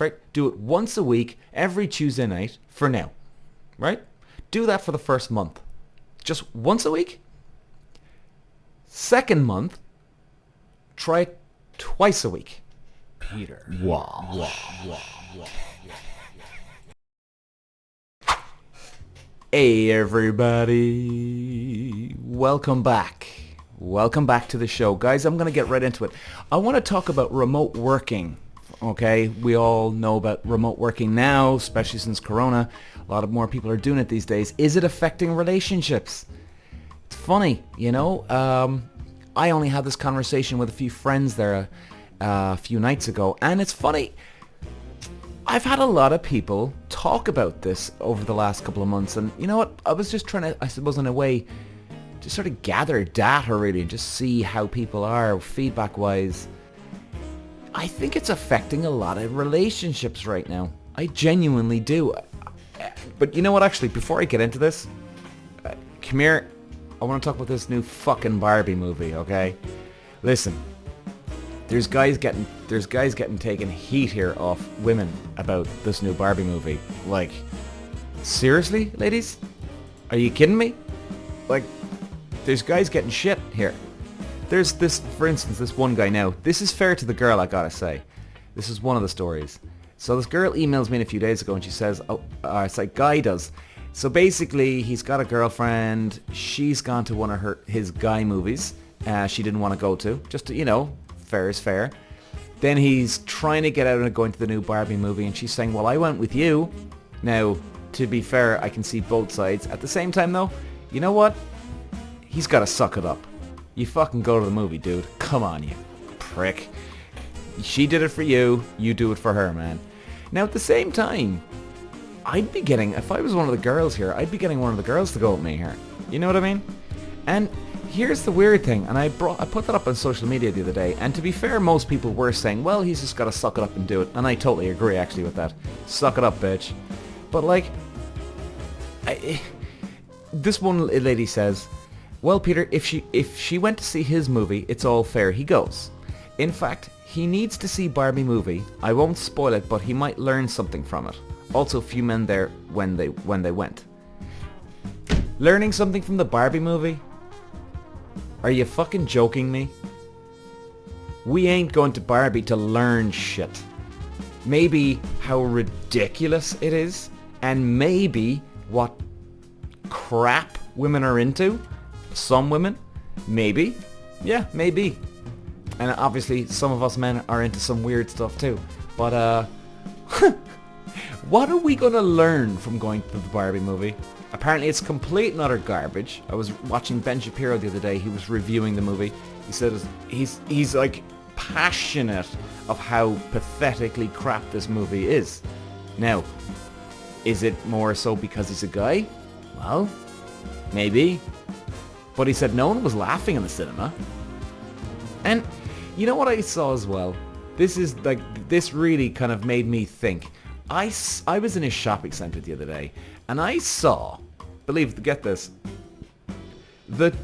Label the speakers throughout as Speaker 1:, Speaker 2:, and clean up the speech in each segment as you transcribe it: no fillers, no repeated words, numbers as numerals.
Speaker 1: right? Do it once a week, every Tuesday night for now, right? Do that for the first month. Just once a week. Second month, try it twice a week.
Speaker 2: Peter.
Speaker 1: Hey everybody, welcome back. Welcome back to the show. Guys, I'm going to get right into it. I want to talk about remote working. Okay, we all know about remote working now, especially since Corona. A lot of more people are doing it these days. Is it affecting relationships? It's funny, you know. I only had this conversation with a few friends there a few nights ago, and it's funny. I've had a lot of people talk about this over the last couple of months, and you know what? I was just trying to, I suppose in a way, just sort of gather data really and just see how people are feedback-wise. I think it's affecting a lot of relationships right now. I genuinely do. But you know what, actually, before I get into this, come here. I want to talk about this new fucking Barbie movie, okay? Listen. There's guys getting taking heat here off women about this new Barbie movie. Like, seriously, ladies? Are you kidding me? Like, there's guys getting shit here. There's this, for instance, this one guy now. This is fair to the girl, I gotta say. This is one of the stories. So this girl emails me a few days ago and she says, it's like guy does. So basically, he's got a girlfriend. She's gone to one of his guy movies. She didn't want to go to. Just to, you know, fair is fair. Then he's trying to get out and going to the new Barbie movie, and she's saying, well, I went with you. Now, to be fair, I can see both sides. At the same time, though, you know what? He's got to suck it up. You fucking go to the movie, dude. Come on, you prick. She did it for you. You do it for her, man. Now, at the same time, I'd be getting, if I was one of the girls here, I'd be getting one of the girls to go with me here. You know what I mean? And here's the weird thing, and I put that up on social media the other day, and to be fair, most people were saying, well, he's just got to suck it up and do it, and I totally agree, actually, with that. Suck it up, bitch. But, like, this one lady says, well, Peter, if she went to see his movie, it's all fair, he goes. In fact, he needs to see Barbie movie. I won't spoil it, but he might learn something from it. Also, few men there when they went. Learning something from the Barbie movie? Are you fucking joking me? We ain't going to Barbie to learn shit. Maybe how ridiculous it is, and maybe what crap women are into. Some women, maybe. Yeah, maybe. And obviously some of us men are into some weird stuff too. But what are we going to learn from going to the Barbie movie? Apparently it's complete and utter garbage. I was watching Ben Shapiro the other day. He was reviewing the movie. He said he's like passionate of how pathetically crap this movie is. Now, is it more so because he's a guy? Well, maybe. But he said no one was laughing in the cinema. And you know what I saw as well? This really kind of made me think. I was in a shopping centre the other day, and I saw, get this,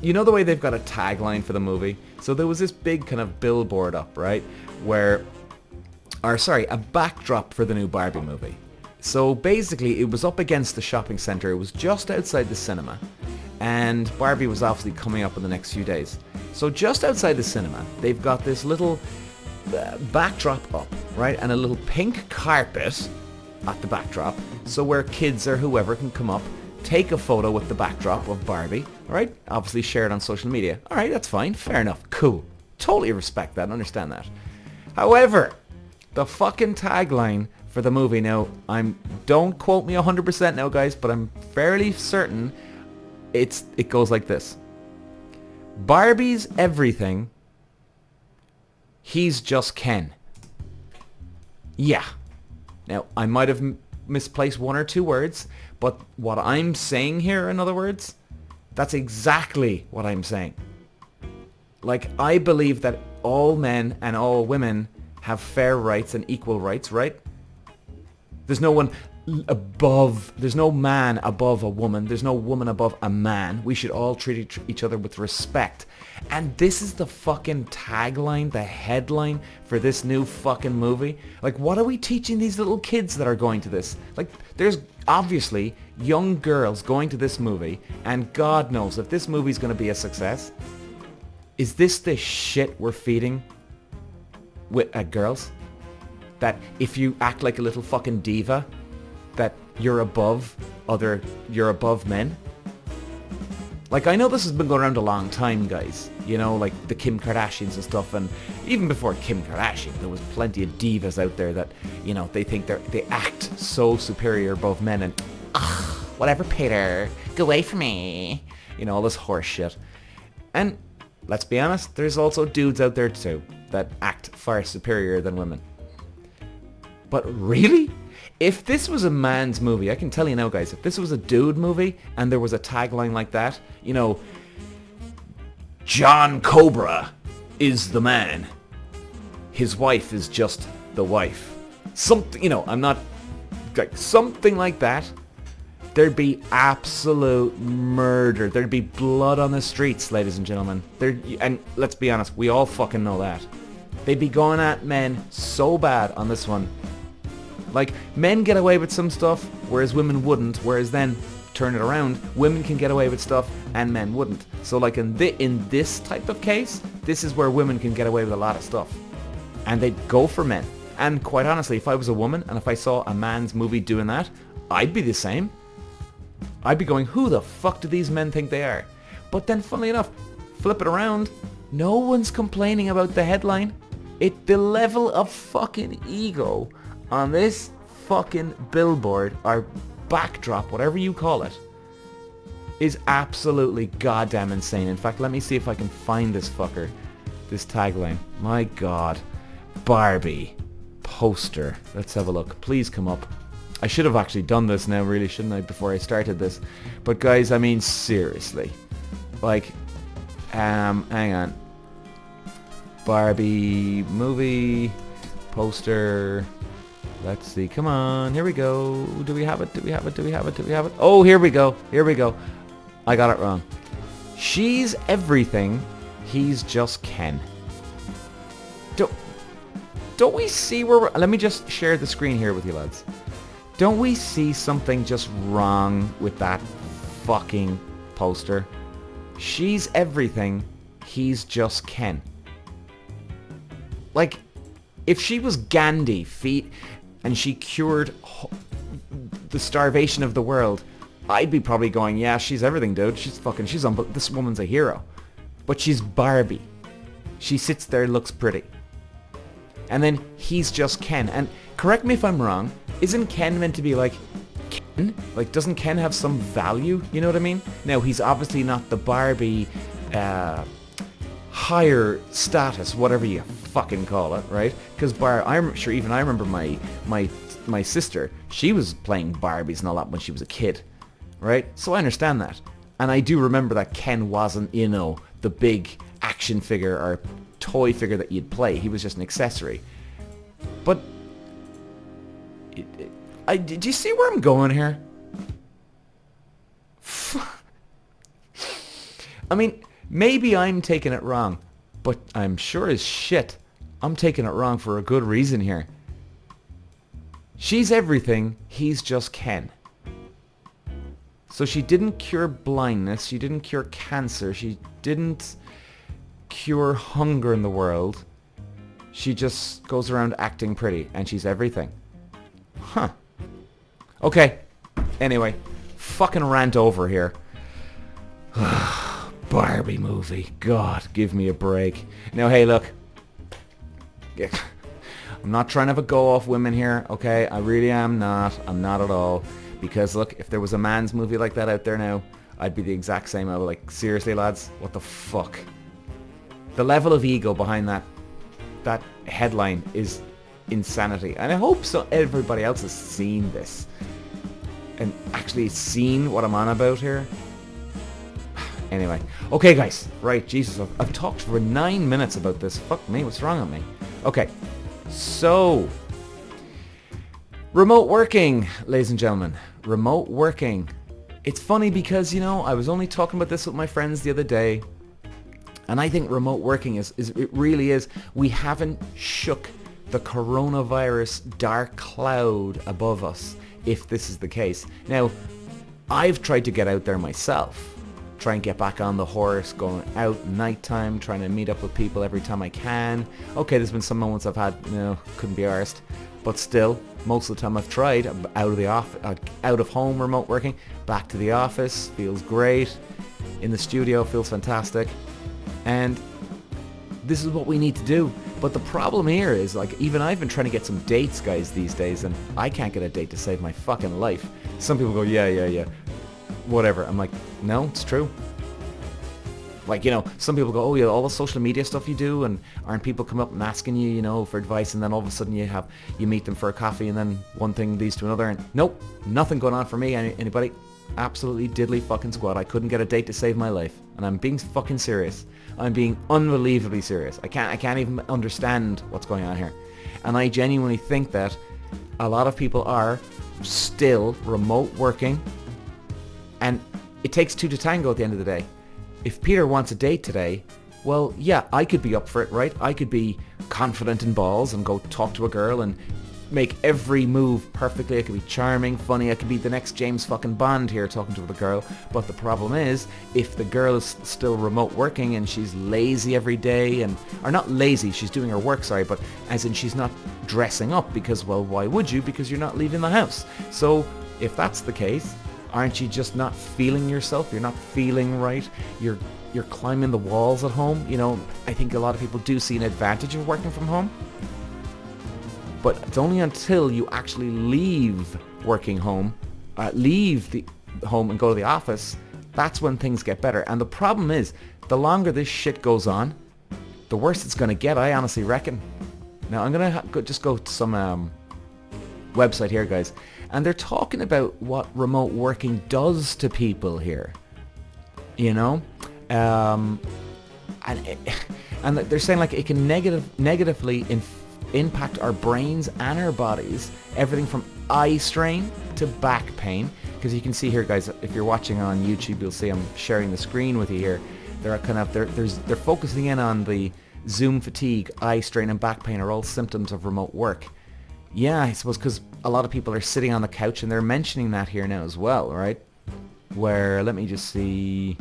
Speaker 1: you know the way they've got a tagline for the movie? So there was this big kind of billboard up, right? A backdrop for the new Barbie movie. So basically it was up against the shopping centre, it was just outside the cinema, and Barbie was obviously coming up in the next few days. So just outside the cinema, they've got this little backdrop up, right? And a little pink carpet at the backdrop, so where kids or whoever can come up, take a photo with the backdrop of Barbie, alright? Obviously share it on social media. Alright, that's fine, fair enough, cool. Totally respect that and understand that. However, the fucking tagline for the movie now, don't quote me 100% now guys, but I'm fairly certain it goes like this. Barbie's everything, he's just Ken. Yeah. Now, I might have misplaced one or two words, but what I'm saying here, in other words, that's exactly what I'm saying. Like, I believe that all men and all women have fair rights and equal rights, right? There's no one above, there's no man above a woman. There's no woman above a man. We should all treat each other with respect. And this is the fucking tagline, the headline for this new fucking movie. Like, what are we teaching these little kids that are going to this? Like, there's obviously young girls going to this movie, and God knows if this movie's going to be a success. Is this the shit we're feeding with girls? That if you act like a little fucking diva, that you're above men? Like, I know this has been going around a long time, guys. You know, like the Kim Kardashians and stuff, and even before Kim Kardashian, there was plenty of divas out there that, you know, they think they act so superior above men, and whatever, Peter, go away from me. You know, all this horse shit. And let's be honest, there's also dudes out there too that act far superior than women. But really? If this was a man's movie, I can tell you now, guys, if this was a dude movie and there was a tagline like that, you know, John Cobra is the man. His wife is just the wife. Something, you know, I'm not, like, something like that. There'd be absolute murder. There'd be blood on the streets, ladies and gentlemen. And let's be honest, we all fucking know that. They'd be going at men so bad on this one. Like, men get away with some stuff, whereas women wouldn't. Whereas then, turn it around, women can get away with stuff, and men wouldn't. So, like, in this type of case, this is where women can get away with a lot of stuff. And they'd go for men. And quite honestly, if I was a woman, and if I saw a man's movie doing that, I'd be the same. I'd be going, who the fuck do these men think they are? But then, funnily enough, flip it around, no one's complaining about the headline. The level of fucking ego on this fucking billboard or backdrop, whatever you call it, is absolutely goddamn insane. In fact, let me see if I can find this fucker, this tagline. My God. Barbie poster. Let's have a look. Please come up. I should have actually done this now, really, shouldn't I, before I started this? But guys, I mean, seriously. Like, hang on. Barbie movie poster. Let's see. Come on. Here we go. Do we have it? Do we have it? Do we have it? Do we have it? Oh, here we go. Here we go. I got it wrong. She's everything. He's just Ken. Don't we see where let me just share the screen here with you, lads. Don't we see something just wrong with that fucking poster? She's everything. He's just Ken. Like, if she was Gandhi, and she cured the starvation of the world, I'd be probably going, yeah, she's everything, dude. This woman's a hero. But she's Barbie. She sits there, looks pretty. And then he's just Ken. And correct me if I'm wrong, isn't Ken meant to be like Ken? Like, doesn't Ken have some value? You know what I mean? Now, he's obviously not the Barbie higher status, whatever you fucking call it, right? Because I'm sure even I remember my sister, she was playing Barbies and all that when she was a kid, right? So I understand that. And I do remember that Ken wasn't, you know, the big action figure or toy figure that you'd play. He was just an accessory. But do you see where I'm going here? I mean, maybe I'm taking it wrong, but I'm sure as shit I'm taking it wrong for a good reason here. She's everything, he's just Ken. So she didn't cure blindness, she didn't cure cancer, she didn't cure hunger in the world. She just goes around acting pretty, and she's everything. Huh. Okay. Anyway, fucking rant over here. Barbie movie. God, give me a break. Now, hey, look. I'm not trying to have a go off women here, okay? I really am not. I'm not at all. Because, look, if there was a man's movie like that out there now, I'd be the exact same. I'd be like, seriously, lads? What the fuck? The level of ego behind that headline is insanity. And I hope everybody else has seen this. And actually seen what I'm on about here. Anyway. Okay, guys. Right, Jesus. I've talked for 9 minutes about this. Fuck me. What's wrong with me? Okay. So, Remote working, ladies and gentlemen. Remote working. It's funny because, I was only talking about this with my friends the other day. And I think remote working it really is. We haven't shook the coronavirus dark cloud above us, if this is the case. Now, I've tried to get out there myself. Try and get back on the horse, going out nighttime, trying to meet up with people every time I can. Okay, there's been some moments I've had, couldn't be arsed. But still, most of the time I've tried out of home remote working, back to the office, feels great. In the studio, feels fantastic. And this is what we need to do. But the problem here is, even I've been trying to get some dates, guys, these days, and I can't get a date to save my fucking life. Some people go, yeah, whatever. I'm like, no, it's true. Some people go, oh yeah, all the social media stuff you do, and aren't people come up and asking you, for advice, and then all of a sudden you meet them for a coffee, and then one thing leads to another, and nope, nothing going on for me. Anybody? Absolutely diddly fucking squat. I couldn't get a date to save my life, and I'm being fucking serious. I'm being unbelievably serious. I can't even understand what's going on here, and I genuinely think that a lot of people are still remote working, and it takes two to tango at the end of the day. If Peter wants a date today, well, yeah, I could be up for it, right? I could be confident in balls and go talk to a girl and make every move perfectly. I could be charming, funny. I could be the next James fucking Bond here talking to the girl. But the problem is, if the girl is still remote working and she's lazy every day, or not lazy, she's doing her work, sorry, but as in she's not dressing up because, well, why would you? Because you're not leaving the house. So if that's the case, aren't you just not feeling yourself? You're not feeling right. You're climbing the walls at home. I think a lot of people do see an advantage of working from home. But it's only until you actually leave working home, leave the home and go to the office, that's when things get better. And the problem is, the longer this shit goes on, the worse it's going to get, I honestly reckon. Now, I'm going to just go to some website here, guys. And they're talking about what remote working does to people here. And they're saying it can negatively impact our brains and our bodies. Everything from eye strain to back pain. Because you can see here, guys, if you're watching on YouTube, you'll see I'm sharing the screen with you here. They're focusing in on the Zoom fatigue, eye strain, and back pain are all symptoms of remote work. Yeah, I suppose because a lot of people are sitting on the couch, and they're mentioning that here now as well, right? Where, let me just see.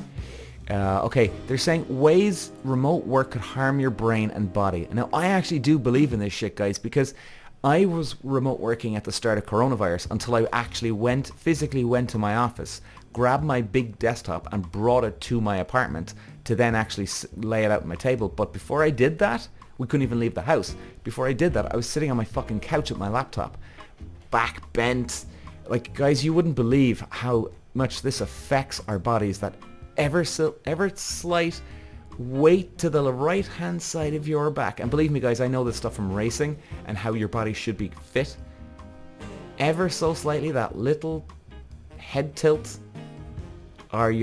Speaker 1: Okay, they're saying ways remote work could harm your brain and body. Now, I actually do believe in this shit, guys, because I was remote working at the start of coronavirus until I actually physically went to my office, grabbed my big desktop and brought it to my apartment to then actually lay it out on my table. But before I did that, we couldn't even leave the house. Before I did that, I was sitting on my fucking couch with my laptop, back bent. Guys, you wouldn't believe how much this affects our bodies, that ever slight weight to the right hand side of your back. And believe me, guys, I know this stuff from racing and how your body should be fit. Ever so slightly, that little head tilt, or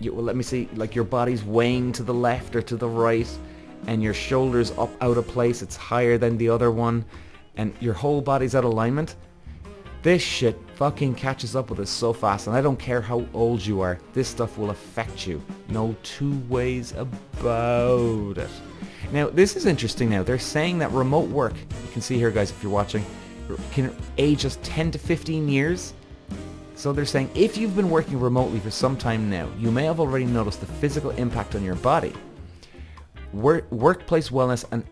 Speaker 1: let me see, your body's weighing to the left or to the right, and your shoulders up out of place, it's higher than the other one, and your whole body's out of alignment. This shit fucking catches up with us so fast, and I don't care how old you are, this stuff will affect you. No two ways about it. Now, this is interesting now. They're saying that remote work, you can see here, guys, if you're watching, can age us 10 to 15 years. So they're saying if you've been working remotely for some time now, you may have already noticed the physical impact on your body. Workplace wellness and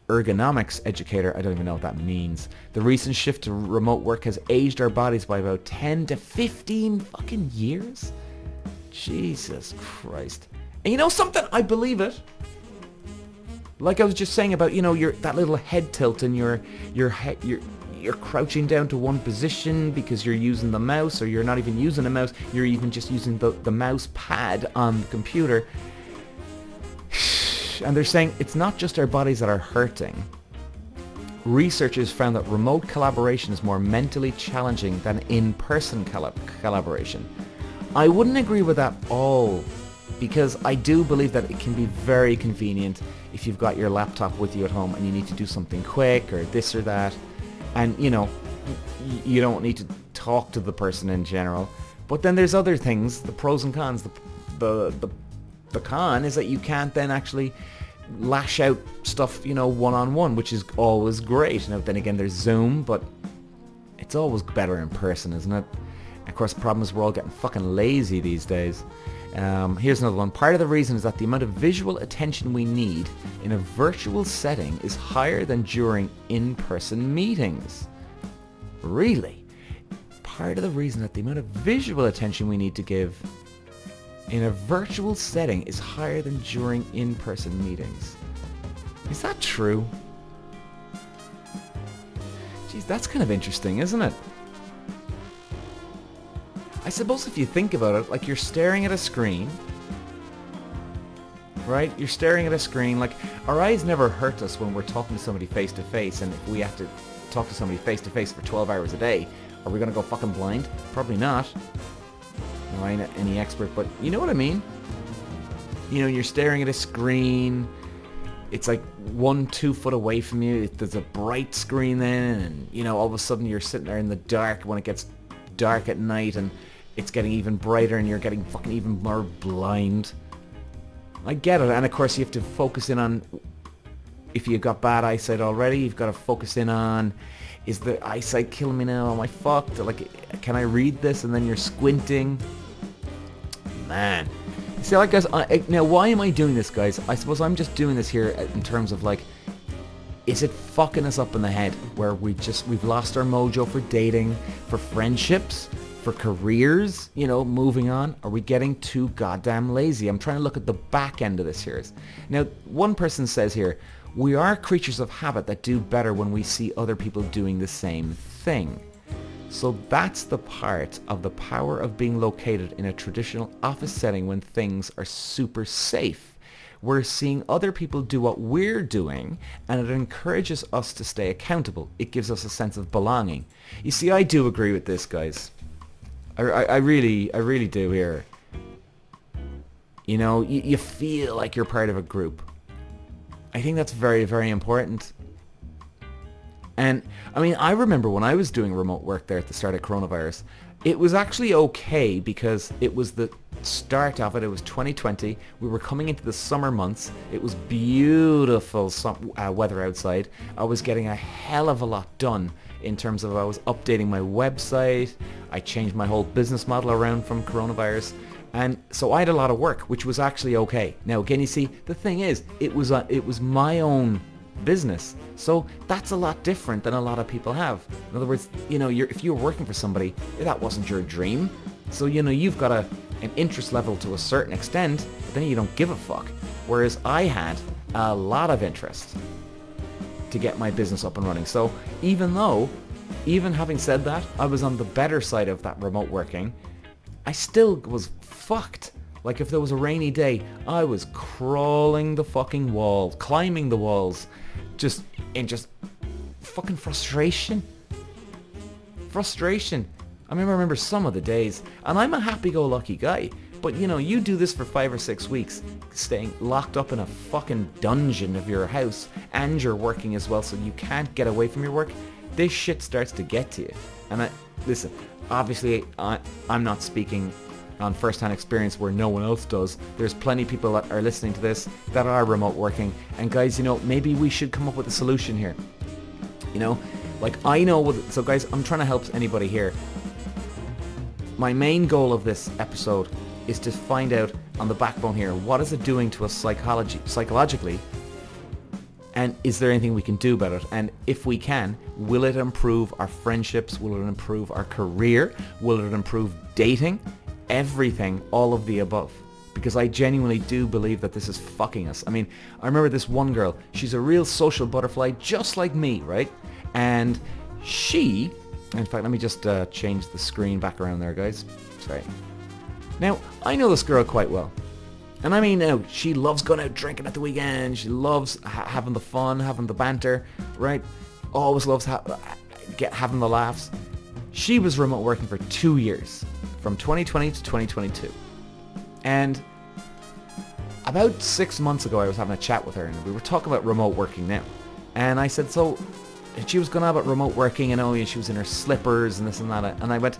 Speaker 1: ergonomics educator, I don't even know what that means. The recent shift to remote work has aged our bodies by about 10 to 15 fucking years. Jesus Christ. And you know something? I believe it. Like I was just saying about, that little head tilt and you're crouching down to one position because you're using the mouse, or you're not even using a mouse, you're even just using the mouse pad on the computer. And they're saying it's not just our bodies that are hurting. Researchers found that remote collaboration is more mentally challenging than in-person collaboration. I wouldn't agree with that all, because I do believe that it can be very convenient if you've got your laptop with you at home and you need to do something quick or this or that. And, you don't need to talk to the person in general. But then there's other things, the pros and cons. The con is that you can't then actually lash out stuff, one-on-one, which is always great. Now, then again, there's Zoom, but it's always better in person, isn't it? Of course, the problem is we're all getting fucking lazy these days. Here's another one. Part of the reason is that the amount of visual attention we need in a virtual setting is higher than during in-person meetings. Really? Part of the reason that the amount of visual attention we need to give in a virtual setting is higher than during in-person meetings. Is that true? Jeez, that's kind of interesting, isn't it? I suppose if you think about it, like you're staring at a screen, right? You're staring at a screen, like our eyes never hurt us when we're talking to somebody face to face, and if we have to talk to somebody face to face for 12 hours a day, are we going to go fucking blind? Probably not. No, I ain't any expert, but you know what I mean? You're staring at a screen, it's like 1-2 foot away from you, there's a bright screen then, and all of a sudden you're sitting there in the dark when it gets dark at night, and it's getting even brighter and you're getting fucking even more blind. I get it, and of course you have to focus in on, if you've got bad eyesight already, you've got to focus in on, is the eyesight killing me now? Am I fucked? Like, can I read this? And then you're squinting. Man. See, like, guys, now why am I doing this, guys? I suppose I'm just doing this here in terms of, like, is it fucking us up in the head where we've lost our mojo for dating, for friendships, for careers, moving on? Are we getting too goddamn lazy? I'm trying to look at the back end of this here. Now, one person says here, we are creatures of habit that do better when we see other people doing the same thing. So that's the part of the power of being located in a traditional office setting when things are super safe. We're seeing other people do what we're doing, and it encourages us to stay accountable. It gives us a sense of belonging. You see, I do agree with this, guys. I really do here. You feel like you're part of a group. I think that's very, very important. And, I remember when I was doing remote work there at the start of coronavirus, it was actually okay because it was the start of it. It was 2020. We were coming into the summer months. It was beautiful weather outside. I was getting a hell of a lot done in terms of I was updating my website. I changed my whole business model around from coronavirus. And so I had a lot of work, which was actually okay. Now, again, you see, the thing is, it was my own business. So that's a lot different than a lot of people have. In other words, if you were working for somebody, that wasn't your dream. So, you've got an interest level to a certain extent, but then you don't give a fuck. Whereas I had a lot of interest to get my business up and running. So even having said that, I was on the better side of that remote working, I still was fucked. Like if there was a rainy day, I was crawling the fucking wall, climbing the walls, just fucking frustration. I remember some of the days, and I'm a happy-go-lucky guy, but you do this for 5 or 6 weeks, staying locked up in a fucking dungeon of your house, and you're working as well, so you can't get away from your work. This shit starts to get to you. And listen, obviously I'm not speaking on first-hand experience where no one else does. There's plenty of people that are listening to this that are remote working, and guys, maybe we should come up with a solution here. Like I know, so guys, I'm trying to help anybody here. My main goal of this episode is to find out on the backbone here, what is it doing to us psychologically, and is there anything we can do about it? And if we can, will it improve our friendships? Will it improve our career? Will it improve dating? Everything, all of the above. Because I genuinely do believe that this is fucking us. I remember this one girl, she's a real social butterfly, just like me, right? And she, in fact, let me just change the screen back around there, guys. Sorry. Now, I know this girl quite well. And she loves going out drinking at the weekend. She loves having the fun, having the banter, right? Always loves having the laughs. She was remote working for 2 years, from 2020 to 2022. And about 6 months ago, I was having a chat with her, and we were talking about remote working now. And I said, so she was going on about remote working, and she was in her slippers and this and that. And I went,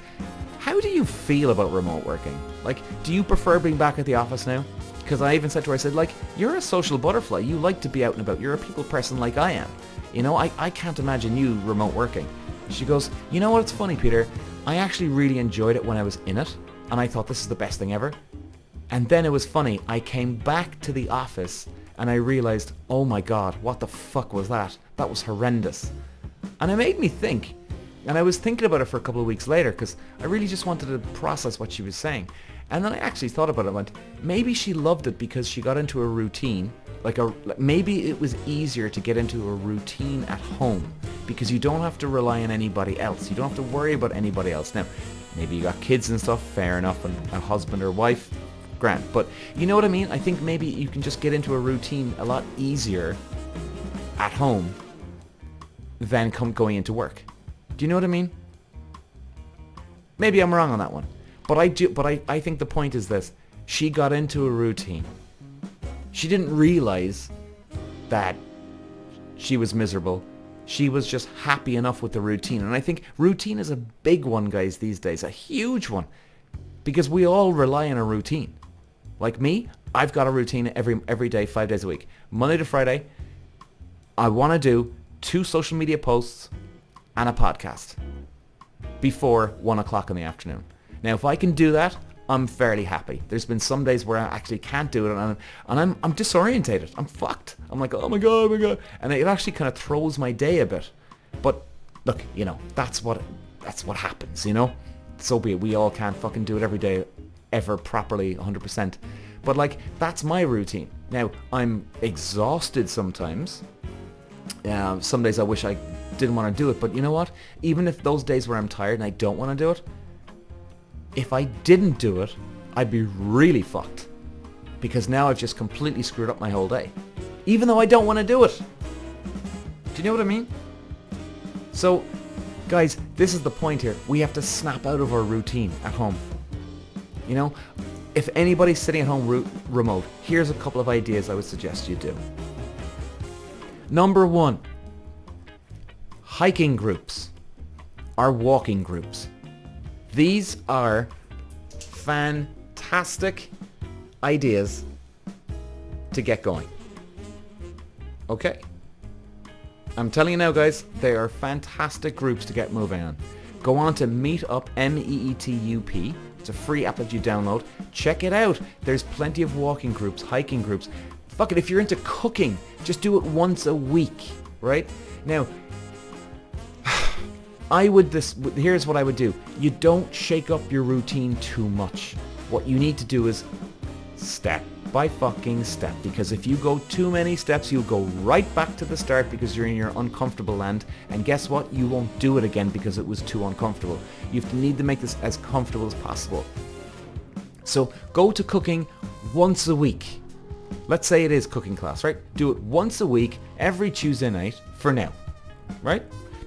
Speaker 1: how do you feel about remote working? Like, do you prefer being back at the office now? Because I even said to her, I said, like, you're a social butterfly. You like to be out and about. You're a people person like I am. I can't imagine you remote working. She goes, you know what, it's funny, Peter. I actually really enjoyed it when I was in it. And I thought this is the best thing ever. And then it was funny. I came back to the office and I realized, oh my God, what the fuck was that? That was horrendous. And it made me think. And I was thinking about it for a couple of weeks later because I really just wanted to process what she was saying. And then I actually thought about it and went, maybe she loved it because she got into a routine. Maybe it was easier to get into a routine at home because you don't have to rely on anybody else. You don't have to worry about anybody else. Now, maybe you got kids and stuff, fair enough, and a husband or wife, grand. But you know what I mean? I think maybe you can just get into a routine a lot easier at home than going into work. Do you know what I mean? Maybe I'm wrong on that one. But I think the point is this. She got into a routine. She didn't realize that she was miserable. She was just happy enough with the routine. And I think routine is a big one, guys, these days. A huge one. Because we all rely on a routine. Like me, I've got a routine every day, 5 days a week. Monday to Friday, I want to do 2 social media posts and a podcast before 1 o'clock in the afternoon. Now, if I can do that, I'm fairly happy. There's been some days where I actually can't do it, and I'm disorientated. I'm fucked. I'm like, oh my god, and it actually kind of throws my day a bit. But look, that's what happens. So be it. We all can't fucking do it every day, ever properly, 100%. But like, that's my routine. Now, I'm exhausted sometimes. Some days I wish I didn't want to do it, but you know what? Even if those days where I'm tired and I don't want to do it, if I didn't do it, I'd be really fucked. Because now I've just completely screwed up my whole day. Even though I don't want to do it. Do you know what I mean? So, guys, this is the point here. We have to snap out of our routine at home. If anybody's sitting at home remote, here's a couple of ideas I would suggest you do. Number 1, hiking groups or walking groups. These are fantastic ideas to get going. Okay? I'm telling you now, guys, they are fantastic groups to get moving on. Go on to Meetup, MEETUP. It's a free app that you download. Check it out. There's plenty of walking groups, hiking groups. Fuck it, if you're into cooking, just do it once a week, right? Now, here's what I would do. You don't shake up your routine too much. What you need to do is step by fucking step, because if you go too many steps, you'll go right back to the start because you're in your uncomfortable land, and guess what? You won't do it again because it was too uncomfortable. You need to make this as comfortable as possible. So go to cooking once a week. Let's say it is cooking class, right? Do it once a week, every Tuesday night for now, right?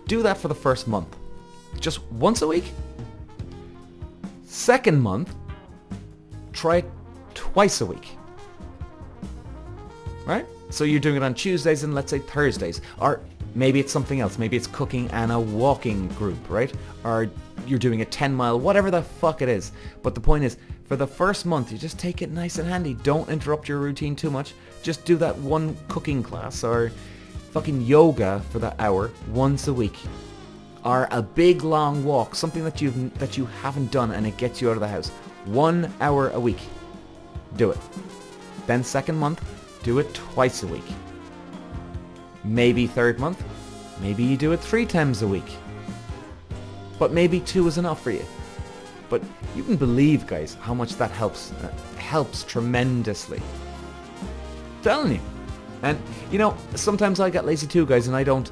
Speaker 1: Do that for the first month. Just once a week. Second month, try it twice a week. Right? So you're doing it on Tuesdays and let's say Thursdays. Or maybe it's something else. Maybe it's cooking and a walking group, right? Or you're doing a 10-mile, whatever the fuck it is. But the point is, for the first month, you just take it nice and handy. Don't interrupt your routine too much. Just do that one cooking class or fucking yoga for that hour once a week. Or a big long walk, something that you haven't done and it gets you out of the house. 1 hour a week. Do it. Then second month, do it twice a week. Maybe third month, maybe you do it 3 times a week. But maybe 2 is enough for you. But you can believe, guys, how much that helps. Helps tremendously. I'm telling you. And, sometimes I get lazy too, guys, and I don't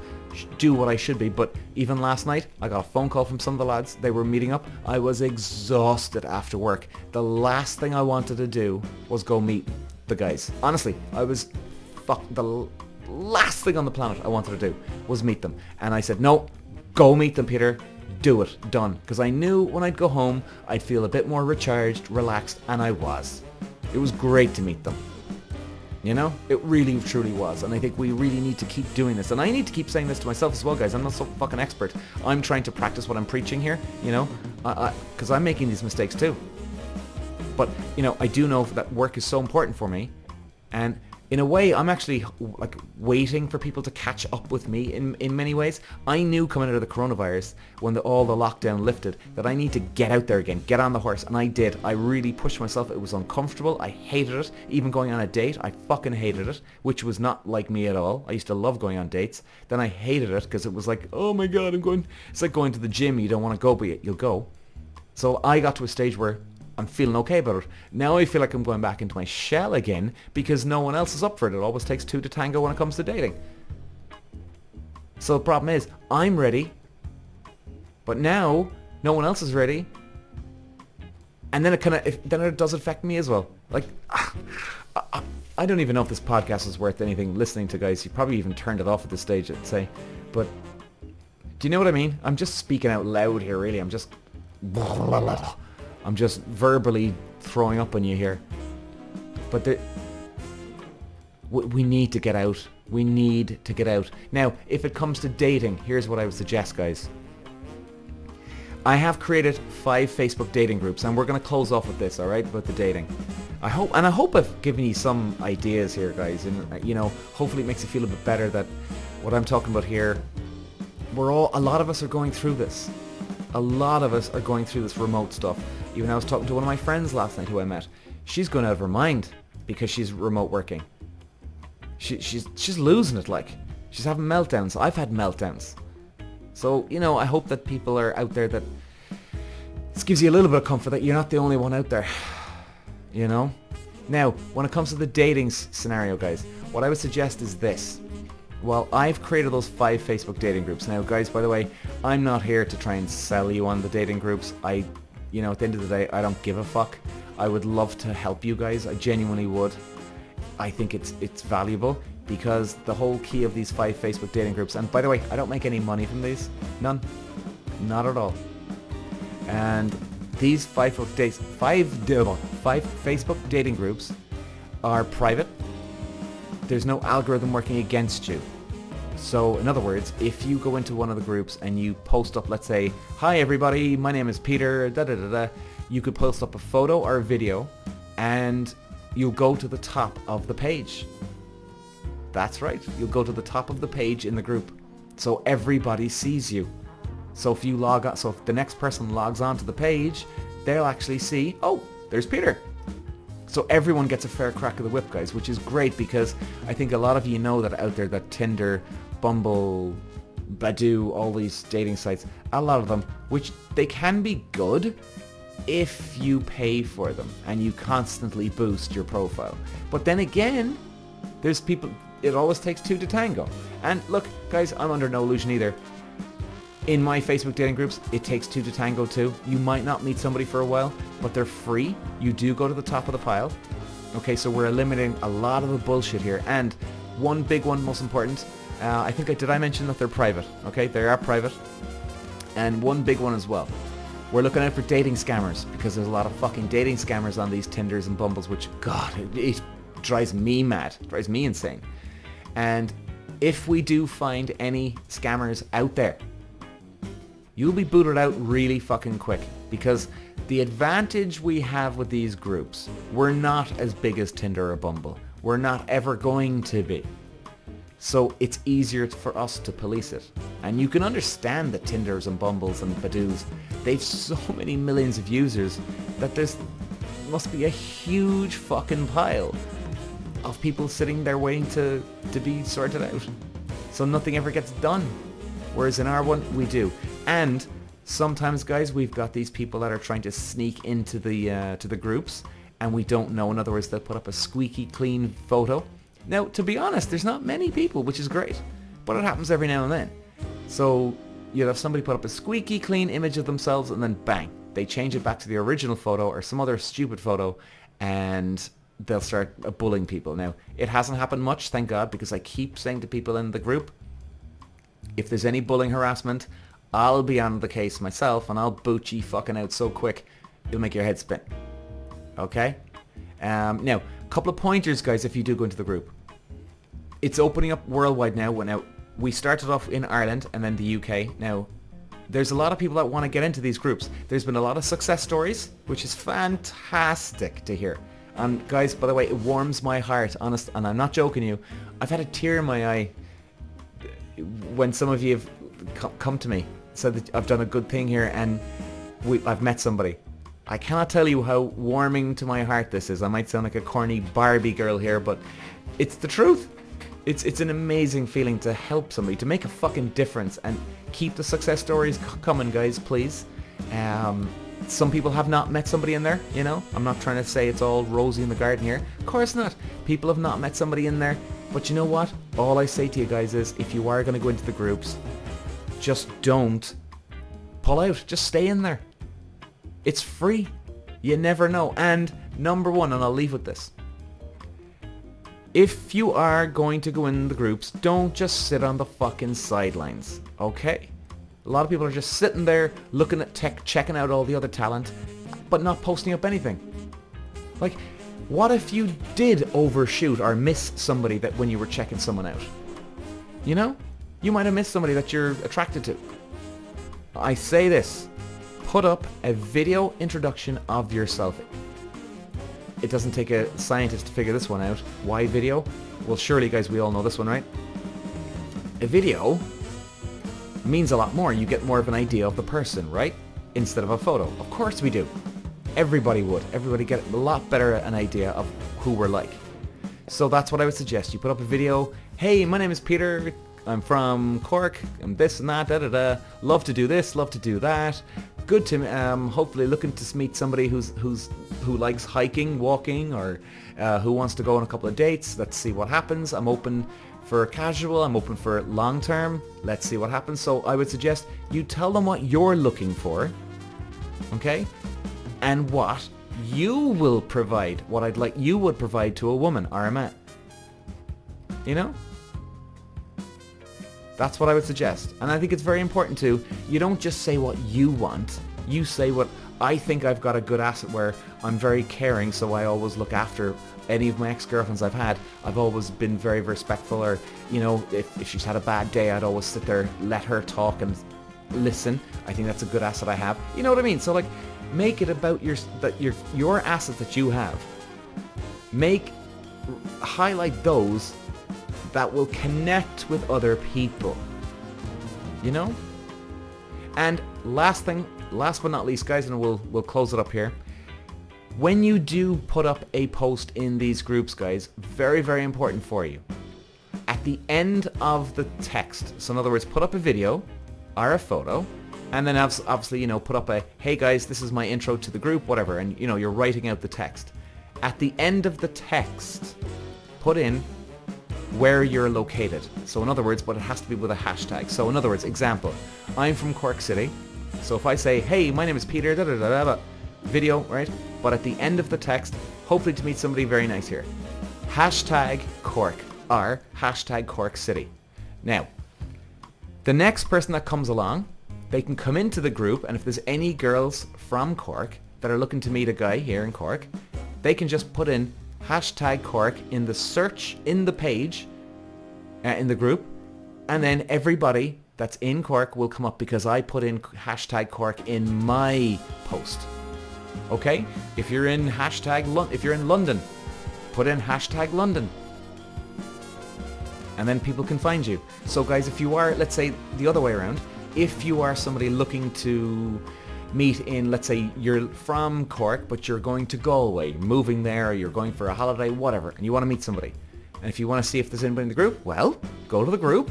Speaker 1: do what I should be. But even last night, I got a phone call from some of the lads. They were meeting up. I was exhausted after work. The last thing I wanted to do was go meet the guys. Honestly, the last thing on the planet I wanted to do was meet them. And I said, no, go meet them, Peter. Do it. Done. Because I knew when I'd go home, I'd feel a bit more recharged, relaxed, and I was. It was great to meet them. You know, it really truly was, and I think we really need to keep doing this, and I need to keep saying this to myself as well, guys. I'm not so fucking expert. I'm trying to practice what I'm preaching here, you know, because I'm making these mistakes too. But, you know, I do know that work is so important for me, and in a way, I'm actually like waiting for people to catch up with me in many ways. I knew coming out of the coronavirus, when all the lockdown lifted, that I need to get out there again, get on the horse, and I did. I really pushed myself. It was uncomfortable. I hated it. Even going on a date, I fucking hated it, which was not like me at all. I used to love going on dates. Then I hated it because it was like, oh my God, it's like going to the gym. You don't want to go, but you'll go. So I got to a stage where I'm feeling okay about it. Now I feel like I'm going back into my shell again because no one else is up for it. It always takes two to tango when it comes to dating. So the problem is, I'm ready, but now no one else is ready, and then it does affect me as well. Like, I don't even know if this podcast is worth anything listening to, guys. You probably even turned it off at this stage, I'd say. But do you know what I mean? I'm just speaking out loud here, really. I'm just verbally throwing up on you here. But we need to get out. We need to get out. Now, if it comes to dating, here's what I would suggest, guys. I have created 5 Facebook dating groups, and we're going to close off with this, alright, about the dating. I hope I've given you some ideas here, guys, and, you know, hopefully it makes you feel a bit better that what I'm talking about here, a lot of us are going through this. A lot of us are going through this remote stuff. Even I was talking to one of my friends last night who I met. She's going out of her mind because she's remote working. She's losing it, like. She's having meltdowns. I've had meltdowns. So, you know, I hope that people are out there that this gives you a little bit of comfort that you're not the only one out there. You know? Now, when it comes to the dating scenario, guys, what I would suggest is this. Well, I've created those 5 Facebook dating groups. Now, guys, by the way, I'm not here to try and sell you on the dating groups. You know, at the end of the day, I don't give a fuck. I would love to help you guys. I genuinely would. I think it's valuable because the whole key of these 5 Facebook dating groups, and by the way, I don't make any money from these. None. Not at all. And these 5 Facebook dating groups are private. There's no algorithm working against you. So, in other words, if you go into one of the groups and you post up, let's say, hi everybody, my name is Peter, you could post up a photo or a video and you'll go to the top of the page. That's right, you'll go to the top of the page in the group. So everybody sees you. So if the next person logs onto the page, they'll actually see, oh, there's Peter. So everyone gets a fair crack of the whip, guys, which is great because I think a lot of you know that out there that Tinder, Bumble, Badoo, all these dating sites, a lot of them, which they can be good if you pay for them and you constantly boost your profile. But then again, there's people, it always takes 2 to tango. And look, guys, I'm under no illusion either. In my Facebook dating groups, it takes 2 to tango too. You might not meet somebody for a while, but they're free. You do go to the top of the pile. Okay, so we're eliminating a lot of the bullshit here. And one big one, most important, did I mention that they're private? Okay, they are private. And one big one as well. We're looking out for dating scammers because there's a lot of fucking dating scammers on these Tinders and Bumbles, which, God, it drives me mad. It drives me insane. And if we do find any scammers out there, you'll be booted out really fucking quick because the advantage we have with these groups, we're not as big as Tinder or Bumble. We're not ever going to be. So it's easier for us to police it. And you can understand that Tinders and Bumbles and Badoos, they've so many millions of users that there's must be a huge fucking pile of people sitting there waiting to be sorted out. So nothing ever gets done. Whereas in our one, we do. And sometimes, guys, we've got these people that are trying to sneak into the groups, and we don't know. In other words, they'll put up a squeaky clean photo. Now, to be honest, there's not many people, which is great, but it happens every now and then. So you'll have somebody put up a squeaky clean image of themselves, and then bang, they change it back to the original photo or some other stupid photo, and they'll start bullying people. Now, it hasn't happened much, thank God, because I keep saying to people in the group, if there's any bullying harassment, I'll be on the case myself, and I'll boot you fucking out so quick, it'll make your head spin. Okay? Now, Couple of pointers, guys, if you do go into the group. It's opening up worldwide now. Now, we started off in Ireland and then the UK. Now, there's a lot of people that want to get into these groups. There's been a lot of success stories, which is fantastic to hear. And guys, by the way, it warms my heart, honest, and I'm not joking you. I've had a tear in my eye when some of you have come to me, said that I've done a good thing here and I've met somebody. I cannot tell you how warming to my heart this is. I might sound like a corny Barbie girl here, but it's the truth. It's an amazing feeling to help somebody, to make a fucking difference, and keep the success stories coming, guys, please. Some people have not met somebody in there, you know. I'm not trying to say it's all rosy in the garden here. Of course not. People have not met somebody in there. But you know what? All I say to you guys is, if you are going to go into the groups, just don't pull out. Just stay in there. It's free. You never know. And number one, and I'll leave with this. If you are going to go in the groups, don't just sit on the fucking sidelines, okay? A lot of people are just sitting there looking at tech, checking out all the other talent, but not posting up anything. Like, what if you did overshoot or miss somebody that when you were checking someone out? You know? You might have missed somebody that you're attracted to. I say this, put up a video introduction of yourself. It doesn't take a scientist to figure this one out. Why video? Well, surely, guys, we all know this one, right? A video means a lot more. You get more of an idea of the person, right? Instead of a photo. Of course we do. Everybody would. Everybody get a lot better an idea of who we're like. So that's what I would suggest. You put up a video. Hey, my name is Peter. I'm from Cork. I'm this and that. Da da da. Love to do this. Love to do that. Good to hopefully looking to meet somebody who likes hiking, walking, or who wants to go on a couple of dates. Let's see what happens. I'm open for casual. I'm open for long term. Let's see what happens. So I would suggest you tell them what you're looking for, okay, and what you will provide. What I'd like you would provide to a woman or a man. You know. That's what I would suggest. And I think it's very important too. You don't just say what you want. You say what I think. I've got a good asset where I'm very caring, so I always look after any of my ex-girlfriends I've had. I've always been very respectful, or, you know, if she's had a bad day, I'd always sit there, let her talk and listen. I think that's a good asset I have. You know what I mean? So like, make it about your assets that you have. Highlight those that will connect with other people, you know? And last but not least, guys, and we'll close it up here. When you do put up a post in these groups, guys, very, very important for you. At the end of the text, so in other words, put up a video or a photo, and then obviously, you know, put up a, hey guys, this is my intro to the group, whatever, and you know, you're writing out the text. At the end of the text, put in where you're located. So in other words, but it has to be with a hashtag. So in other words, example, I'm from Cork City. So if I say, hey, my name is Peter, da da da da, video, right? But at the end of the text, hopefully to meet somebody very nice here. Hashtag Cork or hashtag Cork City. Now, the next person that comes along, they can come into the group, and if there's any girls from Cork that are looking to meet a guy here in Cork, they can just put in hashtag Cork in the search in the page, in the group, and then everybody that's in Cork will come up because I put in hashtag Cork in my post. Okay? If you're in if you're in London, put in hashtag London. And then people can find you. So guys, if you are, let's say the other way around, if you are somebody looking to meet in, let's say you're from Cork, but you're going to Galway, moving there, or you're going for a holiday, whatever, and you want to meet somebody. And if you want to see if there's anybody in the group, well, go to the group,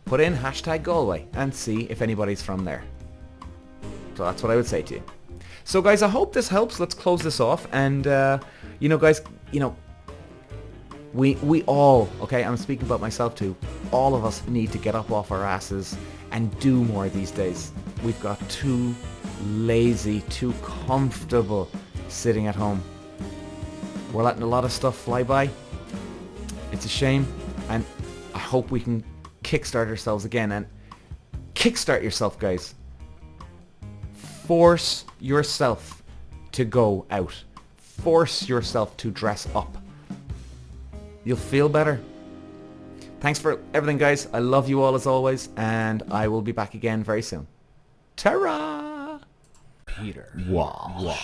Speaker 1: put in hashtag Galway, and see if anybody's from there. So that's what I would say to you. So guys, I hope this helps. Let's close this off. And, you know, guys, you know, we all, okay, I'm speaking about myself too, all of us need to get up off our asses and do more these days. We've got too lazy, too comfortable sitting at home. We're letting a lot of stuff fly by. It's a shame, and I hope we can kickstart ourselves again. And kickstart yourself, guys. Force yourself to go out. Force yourself to dress up. You'll feel better. Thanks for everything, guys. I love you all as always, and I will be back again very soon. Ta-ra!
Speaker 2: Peter.
Speaker 3: Walsh.